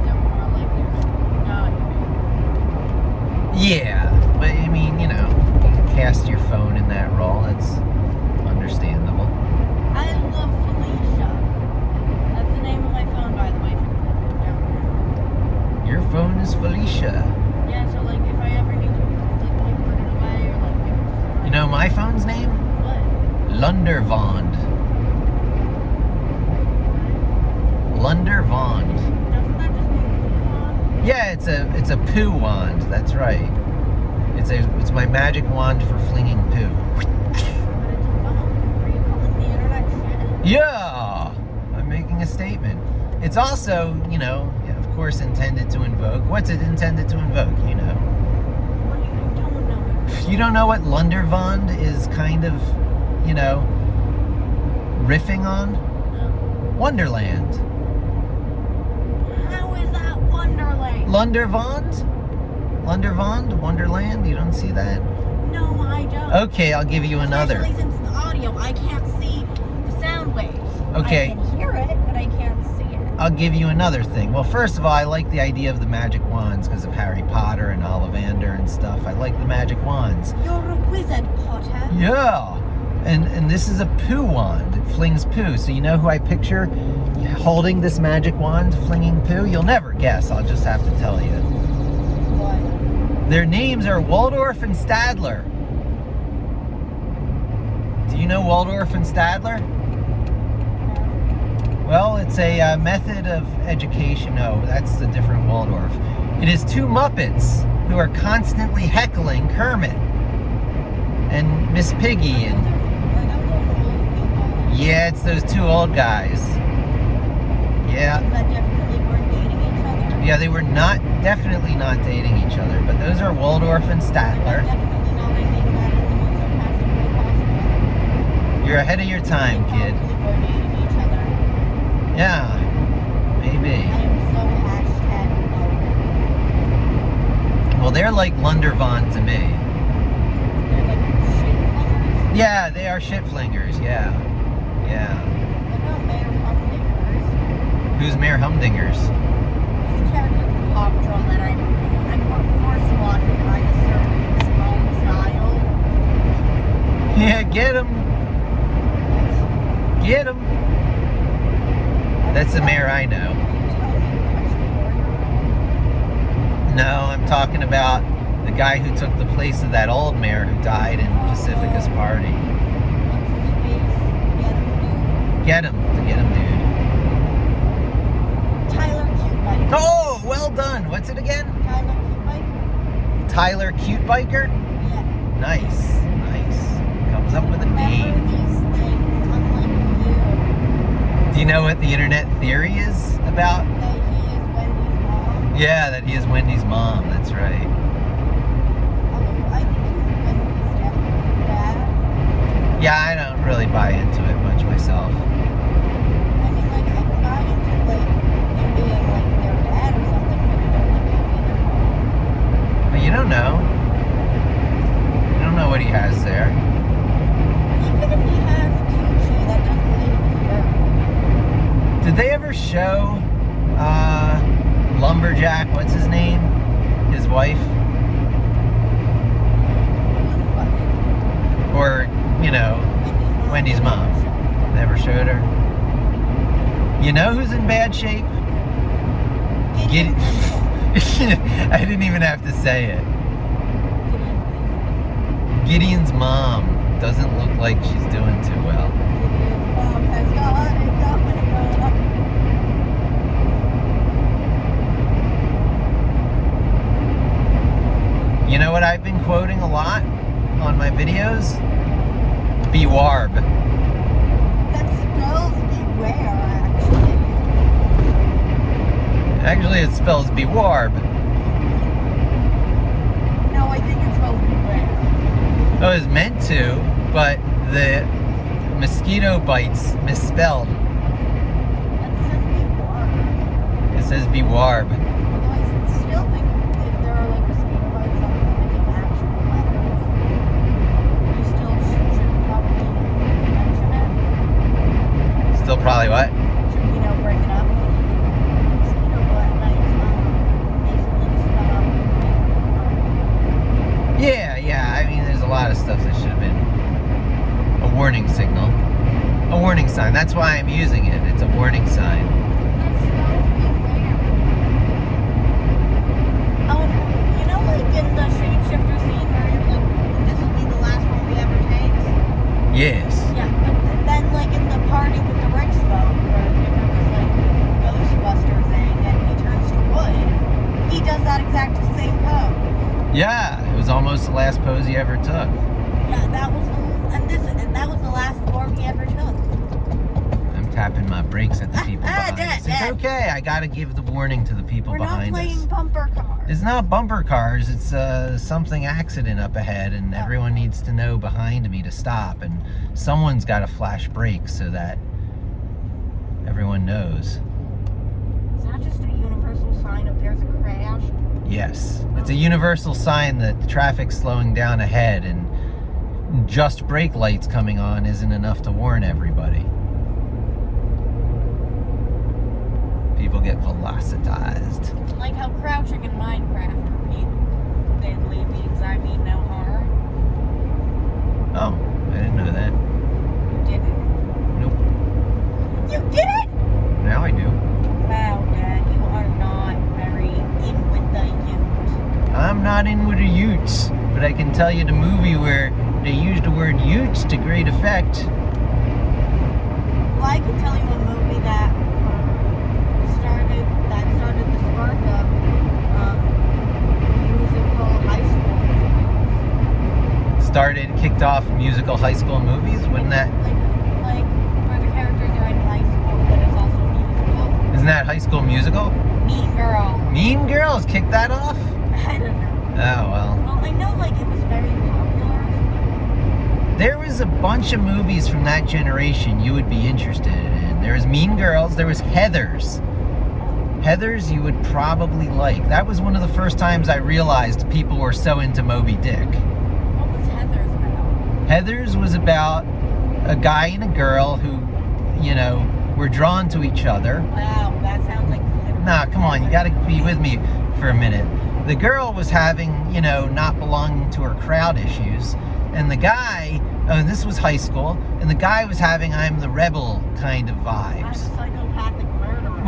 [SPEAKER 2] they're more likely to die.
[SPEAKER 1] Yeah, but I mean, you cast your phone in that role. That's understandable.
[SPEAKER 2] I love Felicia. That's the name of my phone, by the way.
[SPEAKER 1] Your phone is Felicia.
[SPEAKER 2] Yeah, so like if I ever need to like put it away or like give it to someone.
[SPEAKER 1] You know my phone's name?
[SPEAKER 2] What?
[SPEAKER 1] Lundervond. Lundervond.
[SPEAKER 2] Doesn't that just mean coupon?
[SPEAKER 1] Yeah, it's a poo wand. That's right. It's my magic wand for flinging poo.
[SPEAKER 2] But it's a phone. Are you calling the internet shit?
[SPEAKER 1] Yeah, I'm making a statement. It's also, of course, intended to invoke. What's it intended to invoke?
[SPEAKER 2] What do you don't know?
[SPEAKER 1] You don't know what Lundervond is kind of, riffing on?
[SPEAKER 2] No.
[SPEAKER 1] Wonderland.
[SPEAKER 2] How is that Wonderland?
[SPEAKER 1] Lundervond? Wonderland? You don't see that?
[SPEAKER 2] No, I don't.
[SPEAKER 1] Okay, I'll give you another.
[SPEAKER 2] Especially since it's audio, I can't see the sound waves.
[SPEAKER 1] Okay.
[SPEAKER 2] I can hear it, but I can't see it.
[SPEAKER 1] I'll give you another thing. Well, first of all, I like the idea of the magic wands because of Harry Potter and Ollivander and stuff. I like the magic wands.
[SPEAKER 2] You're a wizard, Potter.
[SPEAKER 1] Yeah. And this is a poo wand. It flings poo. So you know who I picture holding this magic wand, flinging poo? You'll never guess. I'll just have to tell you.
[SPEAKER 2] What?
[SPEAKER 1] Their names are Waldorf and Stadler. Do you know Waldorf and Stadler? Well, it's a method of education. Oh, that's the different Waldorf. It is two Muppets who are constantly heckling Kermit and Miss Piggy. And yeah, it's those two old guys. Yeah.
[SPEAKER 2] That definitely weren't dating each other.
[SPEAKER 1] Yeah, they were definitely not dating each other, but those are Waldorf and Statler.
[SPEAKER 2] Definitely not. I mean that in the most sarcastic way possible.
[SPEAKER 1] You're ahead of your time, kid.
[SPEAKER 2] They probably were dating each other.
[SPEAKER 1] Yeah, maybe.
[SPEAKER 2] I am so #.
[SPEAKER 1] Well, they're like Lundervon to me.
[SPEAKER 2] They're like shit flingers.
[SPEAKER 1] Yeah, they are shit flingers, yeah. Yeah.
[SPEAKER 2] What about Mayor Humdingers?
[SPEAKER 1] Who's Mayor Humdingers?
[SPEAKER 2] He's a character from Paw Patrol that I'm more forced to watch it by a certain small child.
[SPEAKER 1] Yeah, get him. Get him. That's the mayor I know. No, I'm talking about the guy who took the place of that old mayor who died in Pacificus Party. Get him, dude.
[SPEAKER 2] Tyler Cute Biker.
[SPEAKER 1] Oh, well done. What's it again?
[SPEAKER 2] Tyler Cute Biker?
[SPEAKER 1] Tyler Cute Biker?
[SPEAKER 2] Yeah.
[SPEAKER 1] Nice. Comes up with a
[SPEAKER 2] Remember
[SPEAKER 1] name.
[SPEAKER 2] these things, unlike you,
[SPEAKER 1] Do you know what the internet theory is about?
[SPEAKER 2] that he is Wendy's mom.
[SPEAKER 1] Yeah, that he is Wendy's mom. That's right.
[SPEAKER 2] Although I think he's Wendy's dad.
[SPEAKER 1] Yeah, I don't really buy into it much myself.
[SPEAKER 2] I mean, like, I can buy into, like, him being, like, their dad or something, but I don't think he'd be their mom.
[SPEAKER 1] But you don't know. You don't know what he has there.
[SPEAKER 2] Even if he has kimchi, that doesn't mean he
[SPEAKER 1] they ever show Lumberjack, what's his name? His wife? Or, you know, Wendy's mom. They ever showed her? You know who's in bad shape? I didn't even have to say it. Gideon's mom doesn't look like she's doing too well. You know what I've been quoting a lot on my videos? Bewarb.
[SPEAKER 2] That spells beware, actually.
[SPEAKER 1] Actually, it spells bewarb.
[SPEAKER 2] No, I think it spells beware.
[SPEAKER 1] It was meant to, but the mosquito bites misspelled.
[SPEAKER 2] That says beware.
[SPEAKER 1] It says bewarb.
[SPEAKER 2] Although I still think if there are like mosquito bites on mimicking actual letters, you still should probably mention it.
[SPEAKER 1] Still probably what?
[SPEAKER 2] Should, you know, bring it up. Mosquito bites basically stop.
[SPEAKER 1] Yeah, I mean, there's a lot of stuff that should have been a warning signal. A warning sign. That's why I'm using it. It's a warning sign.
[SPEAKER 2] That spells beware. Oh, you know, like in the shapeshifter scene where you're like, this will be the last one we ever take?
[SPEAKER 1] Yes.
[SPEAKER 2] Yeah, but then like in the party with the rich folk where there was like Ghostbuster thing and he turns to wood, he does that exact same pose.
[SPEAKER 1] Yeah, it was almost the last pose he ever took.
[SPEAKER 2] Yeah, that was that was the last form he ever took.
[SPEAKER 1] I'm tapping my brakes at the people behind
[SPEAKER 2] Dad,
[SPEAKER 1] us. It's
[SPEAKER 2] Dad.
[SPEAKER 1] okay. I gotta give the warning to the people
[SPEAKER 2] We're not
[SPEAKER 1] behind
[SPEAKER 2] playing
[SPEAKER 1] us.
[SPEAKER 2] bumper cars.
[SPEAKER 1] It's not bumper cars. It's something accident up ahead, and everyone needs to know behind me to stop. And someone's got to flash brakes so that everyone knows.
[SPEAKER 2] Is that just a universal sign of there's a crash?
[SPEAKER 1] Yes, it's a universal sign that the traffic's slowing down ahead, and just brake lights coming on isn't enough to warn everybody. People get velocitized.
[SPEAKER 2] Like how crouching in Minecraft deadly means I mean no harm.
[SPEAKER 1] Oh, I didn't know that.
[SPEAKER 2] You didn't.
[SPEAKER 1] Nope.
[SPEAKER 2] You didn't?
[SPEAKER 1] Now I do.
[SPEAKER 2] Wow, Dad, you are not very in with the youth.
[SPEAKER 1] I'm not in with the utes, but I can tell you the movie where they used the word utes to great effect.
[SPEAKER 2] Well, I can tell you a movie that started the spark of musical high school.
[SPEAKER 1] Kicked off musical high school movies. Wouldn't that?
[SPEAKER 2] Like where the characters are in high school, but it's also musical.
[SPEAKER 1] Isn't that High School Musical?
[SPEAKER 2] Mean Girl.
[SPEAKER 1] Mean Girls kicked that off?
[SPEAKER 2] I don't know.
[SPEAKER 1] Oh, well.
[SPEAKER 2] Well, I know like it was very popular.
[SPEAKER 1] There was a bunch of movies from that generation you would be interested in. There was Mean Girls. There was Heathers. Heathers you would probably like. That was one of the first times I realized people were so into Moby Dick.
[SPEAKER 2] What was Heathers about?
[SPEAKER 1] Heathers was about a guy and a girl who, you know, were drawn to each other.
[SPEAKER 2] Wow, that sounds like...
[SPEAKER 1] Nah, come on, you gotta be with me for a minute. The girl was having, you know, not belonging to her crowd issues. And the guy, and this was high school, and the guy was having I'm the rebel kind of
[SPEAKER 2] I'm a
[SPEAKER 1] vibes.
[SPEAKER 2] psychopathic murderer.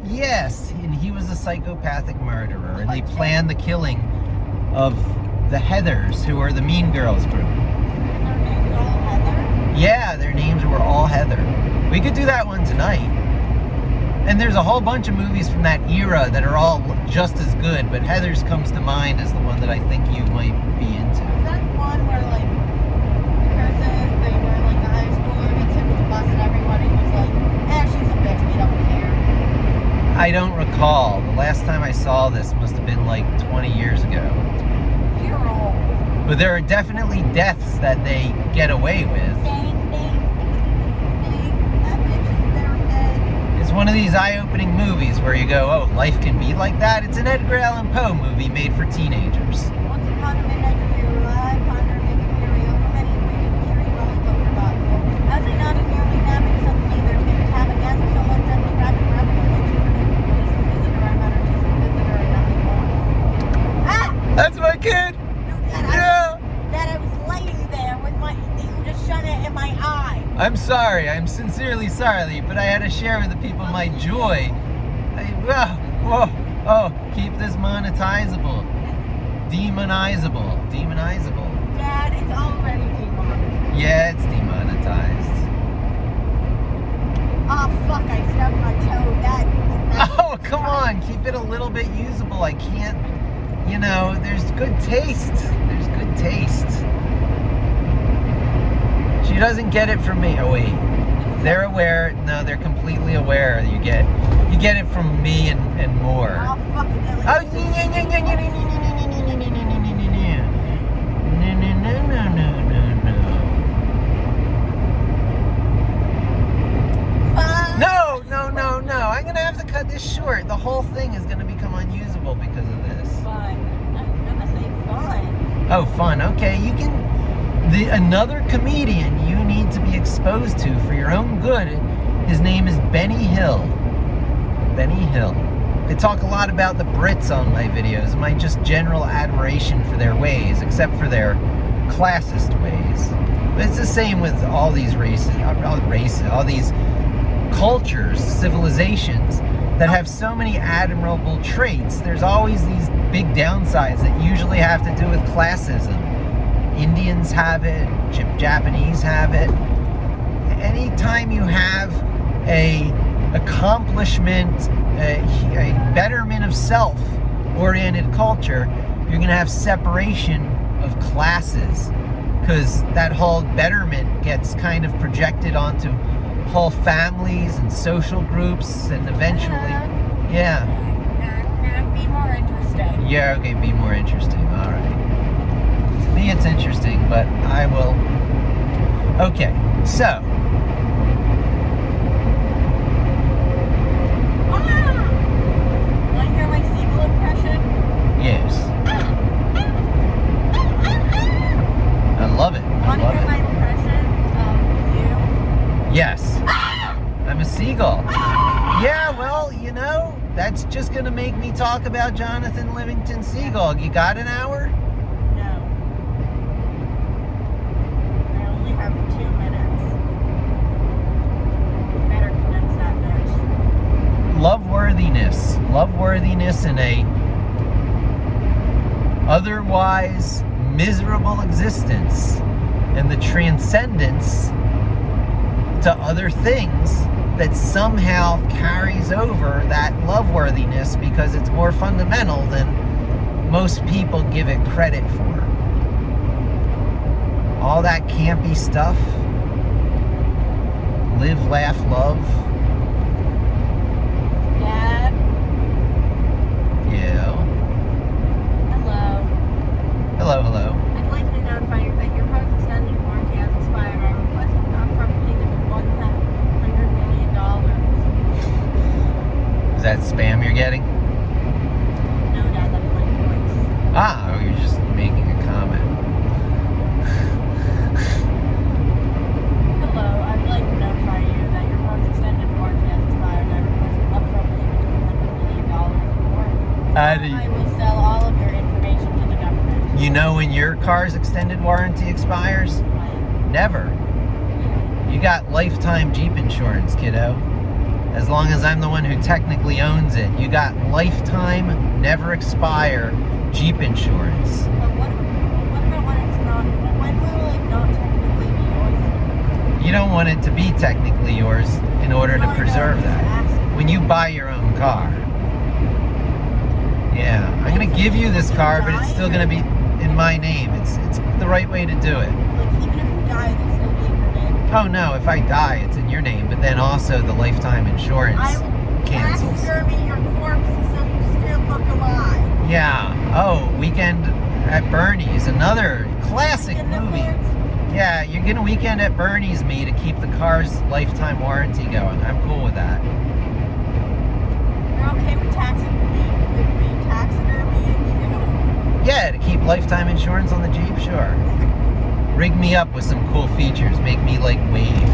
[SPEAKER 1] Yes, and he was a psychopathic murderer, and they planned the killing of the Heathers, who are the Mean Girls group.
[SPEAKER 2] And their names are all Heather?
[SPEAKER 1] Yeah, their names were all Heather. We could do that one tonight. And there's a whole bunch of movies from that era that are all just as good, but Heathers comes to mind as the one that I think you might be into.
[SPEAKER 2] Is that one where like the person, they were like the high schooler gets hit with the bus and everybody was like, she's a bitch, we don't care.
[SPEAKER 1] I don't recall. The last time I saw this must have been like 20 years ago.
[SPEAKER 2] You're old.
[SPEAKER 1] But there are definitely deaths that they get away with.
[SPEAKER 2] Ding, ding, ding, that bitch is there dead.
[SPEAKER 1] It's one of these eye-opening movies where you go, oh, life can be like that? It's an Edgar Allan Poe movie made for teenagers.
[SPEAKER 2] Once upon a midnight review, I ponder making theory over many reading theory rolling over forgotten. As I nodded nearly napping, suddenly there came a tap
[SPEAKER 1] sorry. I'm sincerely sorry, but I had to share with the people my joy. Keep this monetizable. Demonizable.
[SPEAKER 2] Dad, it's already demonetized.
[SPEAKER 1] Yeah, it's demonetized.
[SPEAKER 2] Oh, fuck, I stubbed my toe. That
[SPEAKER 1] Oh, come on. Keep it a little bit usable. I can't, there's good taste. There's good taste. She doesn't get it from me. Oh, wait. They're aware. No, they're completely aware. You get it from me and more.
[SPEAKER 2] Oh, fucking hell.
[SPEAKER 1] Oh, no. I'm going to have to cut this short. The whole thing is going to become unusable because of this.
[SPEAKER 2] Fun. I'm gonna say fun.
[SPEAKER 1] Oh, fun. Okay, you can... Another comedian you need to be exposed to for your own good, his name is Benny Hill. Benny Hill. I talk a lot about the Brits on my videos, my just general admiration for their ways, except for their classist ways. But it's the same with all these all these cultures, civilizations that have so many admirable traits. There's always these big downsides that usually have to do with classism. Indians have it, Japanese have it. Anytime you have a accomplishment, a betterment of self-oriented culture, you're going to have separation of classes, because that whole betterment gets kind of projected onto whole families and social groups, and eventually, yeah.
[SPEAKER 2] Be more interesting.
[SPEAKER 1] Yeah, okay, be more interesting. All right. To me, it's interesting, but I will. Okay, so.
[SPEAKER 2] Want to hear my seagull impression?
[SPEAKER 1] Yes. I love it.
[SPEAKER 2] Want to hear my impression of you?
[SPEAKER 1] Yes. I'm a seagull. Yeah, well, that's just going to make me talk about Jonathan Livingston Seagull. You got an hour?
[SPEAKER 2] No. I only have 2 minutes. Better condense that, bitch.
[SPEAKER 1] Loveworthiness in a otherwise miserable existence, and the transcendence to other things that somehow carries over that loveworthiness because it's more fundamental than most people give it credit for. All that campy stuff. Live, laugh, love.
[SPEAKER 2] Dad?
[SPEAKER 1] Yeah.
[SPEAKER 2] Hello.
[SPEAKER 1] Hello.
[SPEAKER 2] I'd like to notify you that your car's extended warranty has expired. I request an upfront payment of $100 million.
[SPEAKER 1] Is that spam you're getting?
[SPEAKER 2] No, Dad, that's my voice.
[SPEAKER 1] Oh, you're just making a comment.
[SPEAKER 2] Hello, I'd like to notify you that your car's extended warranty has expired. I request an upfront payment of $100 million. I will sell all of your information to the government.
[SPEAKER 1] You know when your car's extended warranty expires? Never. You got lifetime Jeep insurance, kiddo. As long as I'm the one who technically owns it, you got lifetime, never expire Jeep insurance.
[SPEAKER 2] But what about when it's not? When will it not technically be yours anymore?
[SPEAKER 1] You don't want it to be technically yours in order to preserve that. When you buy your own car. Yeah, I'm gonna give you this car, but it's still gonna be in my name. It's the right way to do it.
[SPEAKER 2] Like, even if you die, it'll still be in your name.
[SPEAKER 1] Oh no, if I die, it's in your name, but then also the lifetime insurance
[SPEAKER 2] I will
[SPEAKER 1] cancels.
[SPEAKER 2] taxidermy your corpse so you still look alive.
[SPEAKER 1] Yeah. Oh, Weekend at Bernie's, another classic movie. Yeah, you're gonna Weekend at Bernie's me to keep the car's lifetime warranty going. I'm cool with that.
[SPEAKER 2] You're okay with taxidermying you?
[SPEAKER 1] Yeah, to keep lifetime insurance on the Jeep, sure. Rig me up with some cool features. Make me like wave.
[SPEAKER 2] You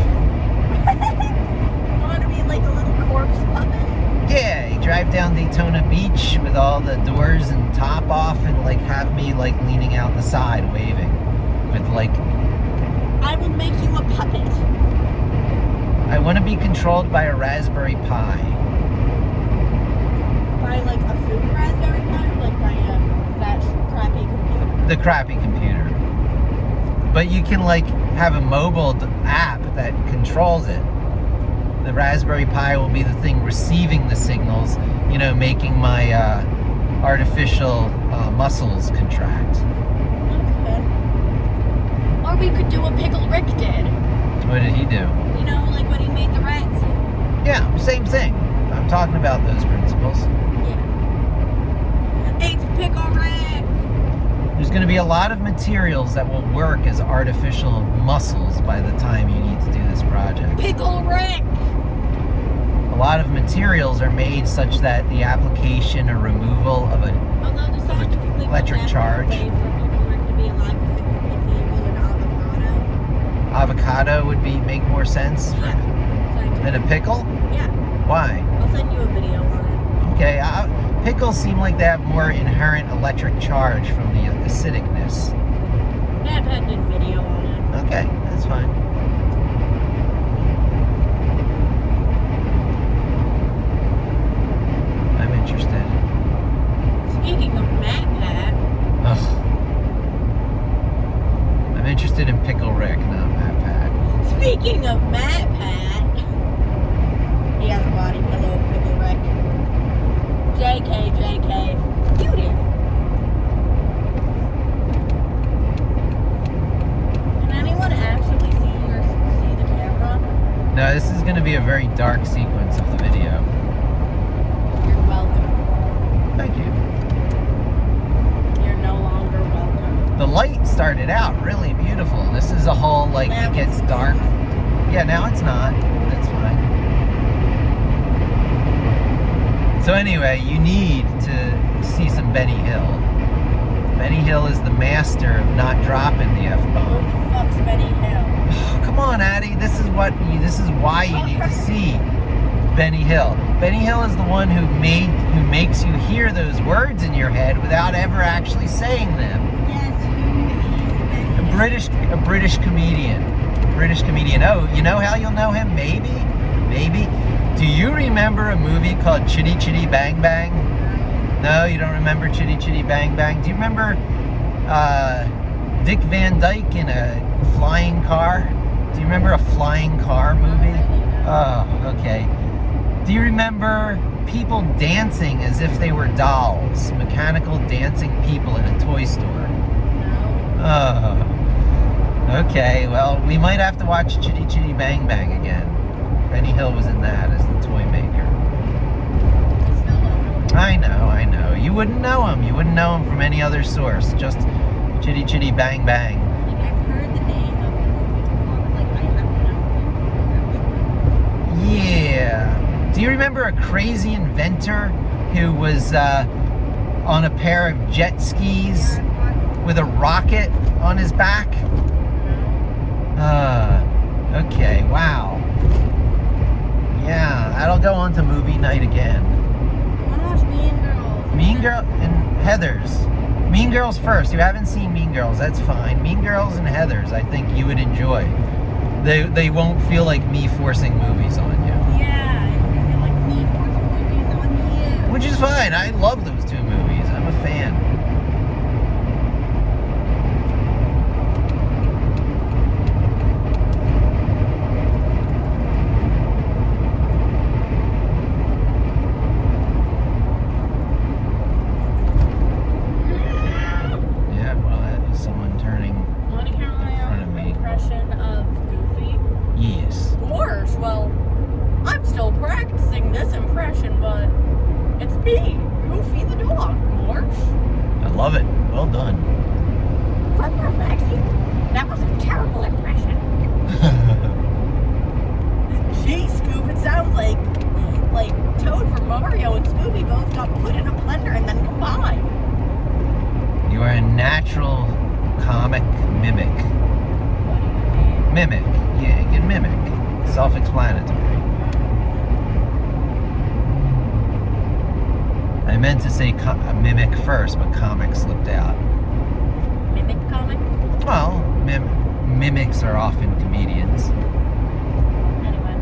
[SPEAKER 2] want to be like a little corpse puppet?
[SPEAKER 1] Yeah, you drive down Daytona Beach with all the doors and top off, and like have me like leaning out the side waving with like.
[SPEAKER 2] I will make you a puppet.
[SPEAKER 1] I want to be controlled by a Raspberry Pi.
[SPEAKER 2] By like a food Raspberry Pi, or like by that crappy computer?
[SPEAKER 1] The crappy computer. But you can like have a mobile app that controls it. The Raspberry Pi will be the thing receiving the signals, you know, making my artificial muscles contract.
[SPEAKER 2] Okay. Or we could do what Pickle Rick did.
[SPEAKER 1] What did he do?
[SPEAKER 2] You know, like when he made the rats.
[SPEAKER 1] Yeah, same thing. I'm talking about those principles.
[SPEAKER 2] Yeah. It's Pickle Rick.
[SPEAKER 1] There's going to be a lot of materials that will work as artificial muscles by the time you need to do this project.
[SPEAKER 2] Pickle Rick.
[SPEAKER 1] A lot of materials are made such that the application or removal of an electric charge.
[SPEAKER 2] For Pickle Rick to be alive if he was an avocado.
[SPEAKER 1] Avocado would make more sense than a pickle?
[SPEAKER 2] Yeah.
[SPEAKER 1] Why?
[SPEAKER 2] I'll send you a video on it.
[SPEAKER 1] Okay, pickles seem like they have more inherent electric charge from the acidicness.
[SPEAKER 2] Dad had a video on it.
[SPEAKER 1] Okay, that's fine. I'm interested.
[SPEAKER 2] Speaking of MatPat.
[SPEAKER 1] Ugh. I'm interested in Pickle Rick, not MatPat.
[SPEAKER 2] Speaking of MatPat. He has a body pillow of Pickle Rick. JK. You did. Can anyone actually see the camera?
[SPEAKER 1] No, this is going to be a very dark sequence of the video.
[SPEAKER 2] You're welcome.
[SPEAKER 1] Thank you.
[SPEAKER 2] You're no longer welcome.
[SPEAKER 1] The light started out really beautiful. This is a whole, like,
[SPEAKER 2] Now
[SPEAKER 1] it gets
[SPEAKER 2] it's
[SPEAKER 1] dark.
[SPEAKER 2] not.
[SPEAKER 1] Yeah, now it's not. That's fine. So anyway, you need to see some Benny Hill. Benny Hill is the master of not dropping the
[SPEAKER 2] Who
[SPEAKER 1] F-bomb.
[SPEAKER 2] the fuck's Benny Hill?
[SPEAKER 1] Come on, Addie. This is why you need to see Benny Hill. Benny Hill is the one who makes you hear those words in your head without ever actually saying them.
[SPEAKER 2] Yes, you
[SPEAKER 1] A British comedian. Oh, you know how you'll know him? Maybe. Do you remember a movie called Chitty Chitty Bang Bang? No, you don't remember Chitty Chitty Bang Bang? Do you remember Dick Van Dyke in a flying car? Do you remember a flying car movie? Oh, okay. Do you remember people dancing as if they were dolls? Mechanical dancing people in a toy store?
[SPEAKER 2] No.
[SPEAKER 1] Oh. Okay, well, we might have to watch Chitty Chitty Bang Bang again. Benny Hill was in that as the toy maker.
[SPEAKER 2] I still don't know.
[SPEAKER 1] I know. You wouldn't know him. You wouldn't know him from any other source. Just Chitty Chitty Bang Bang.
[SPEAKER 2] Like, I've heard the name of the movie before, but like, I haven't known it.
[SPEAKER 1] Yeah. Do you remember a crazy inventor who was on a pair of jet skis with a rocket on his back? Okay, wow. Yeah, that'll go on to movie night again.
[SPEAKER 2] I want to watch
[SPEAKER 1] Mean Girl and Heathers. Mean Girls first. You haven't seen Mean Girls, that's fine. Mean Girls and Heathers, I think you would enjoy. They won't feel like me forcing movies on you.
[SPEAKER 2] Yeah, I feel like me forcing movies on you.
[SPEAKER 1] Which is fine. I love those two movies. I'm a fan. Yeah, well, that is someone turning.
[SPEAKER 2] Want to hear my
[SPEAKER 1] front of me.
[SPEAKER 2] impression of Goofy?
[SPEAKER 1] Yes.
[SPEAKER 2] Gosh, well, I'm still practicing this impression, but it's me, Goofy the dog. Gosh.
[SPEAKER 1] I love it. Well done.
[SPEAKER 2] That was a terrible impression. Gee, Scoob, it sounds like Toad from Mario and Scooby both got put in a blender and then combined.
[SPEAKER 1] You are a natural comic mimic.
[SPEAKER 2] What do you mean?
[SPEAKER 1] Mimic. Yeah, you can mimic. Self-explanatory. I meant to say mimic first, but comic slipped out.
[SPEAKER 2] Mimic comic?
[SPEAKER 1] Well, mimics are often comedians.
[SPEAKER 2] Anyway.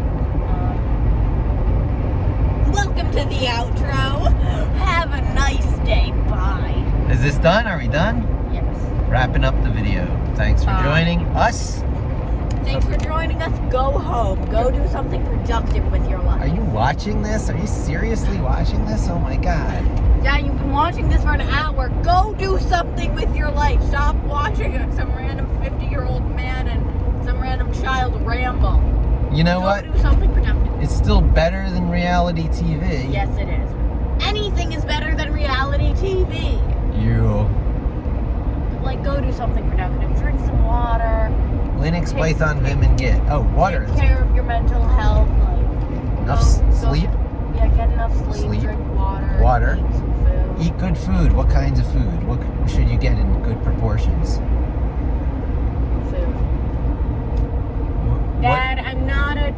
[SPEAKER 2] to the outro. Have a nice day. Bye.
[SPEAKER 1] Is this done? Are we done?
[SPEAKER 2] Yes.
[SPEAKER 1] Wrapping up the video. Thanks for joining us.
[SPEAKER 2] Thanks for joining us. Go home. Go do something productive with your life.
[SPEAKER 1] Are you watching this? Are you seriously watching this? Oh my God.
[SPEAKER 2] Yeah, you've been watching this for an hour. Go do something with your life. Stop watching some random 50-year-old man and some random child ramble.
[SPEAKER 1] You know what?
[SPEAKER 2] Go do something productive.
[SPEAKER 1] It's still better than reality TV.
[SPEAKER 2] Yes, it is. Anything is better than reality TV. Like, go do something productive. Drink some water.
[SPEAKER 1] Linux, Python, Vim, and Git. Oh, water.
[SPEAKER 2] Take care of your mental health. Like,
[SPEAKER 1] Enough sleep.
[SPEAKER 2] Yeah, get enough sleep. Drink water.
[SPEAKER 1] Water.
[SPEAKER 2] Eat some food.
[SPEAKER 1] Eat good food. What kinds of food? What should you get in good proportions?
[SPEAKER 2] Food. Dad, I'm not a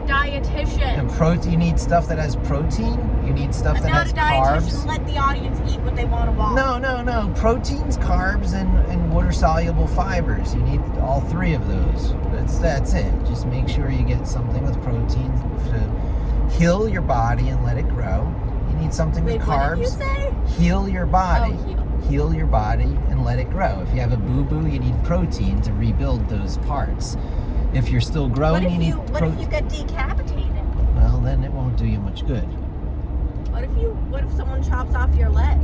[SPEAKER 2] dietitian.
[SPEAKER 1] And protein. You need stuff that has protein. You need stuff that has
[SPEAKER 2] I'm not a
[SPEAKER 1] carbs.
[SPEAKER 2] dietitian. Let the audience eat what they want to watch.
[SPEAKER 1] No. Proteins, carbs, and water-soluble fibers. You need all three of those. That's it. Just make sure you get something with protein to heal your body and let it grow. You need something with carbs.
[SPEAKER 2] What did you say?
[SPEAKER 1] Heal your body.
[SPEAKER 2] Oh,
[SPEAKER 1] Heal your body and let it grow. If you have a boo-boo, you need protein to rebuild those parts. If you're still growing, you need
[SPEAKER 2] What if you get decapitated?
[SPEAKER 1] Well, then it won't do you much good.
[SPEAKER 2] What if someone chops off your leg?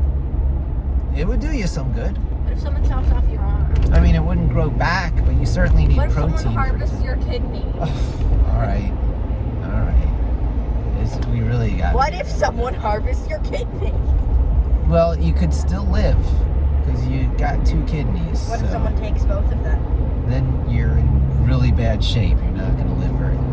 [SPEAKER 1] It would do you some good.
[SPEAKER 2] What if someone chops off your arm?
[SPEAKER 1] I mean, it wouldn't grow back, but you certainly need
[SPEAKER 2] What if
[SPEAKER 1] protein.
[SPEAKER 2] someone harvests your kidney?
[SPEAKER 1] All right. We really got.
[SPEAKER 2] What if someone harvests your kidney?
[SPEAKER 1] Well, you could still live because you got 2 kidneys.
[SPEAKER 2] What if someone takes both of them?
[SPEAKER 1] Then you're in really bad shape. You're not going to live very long.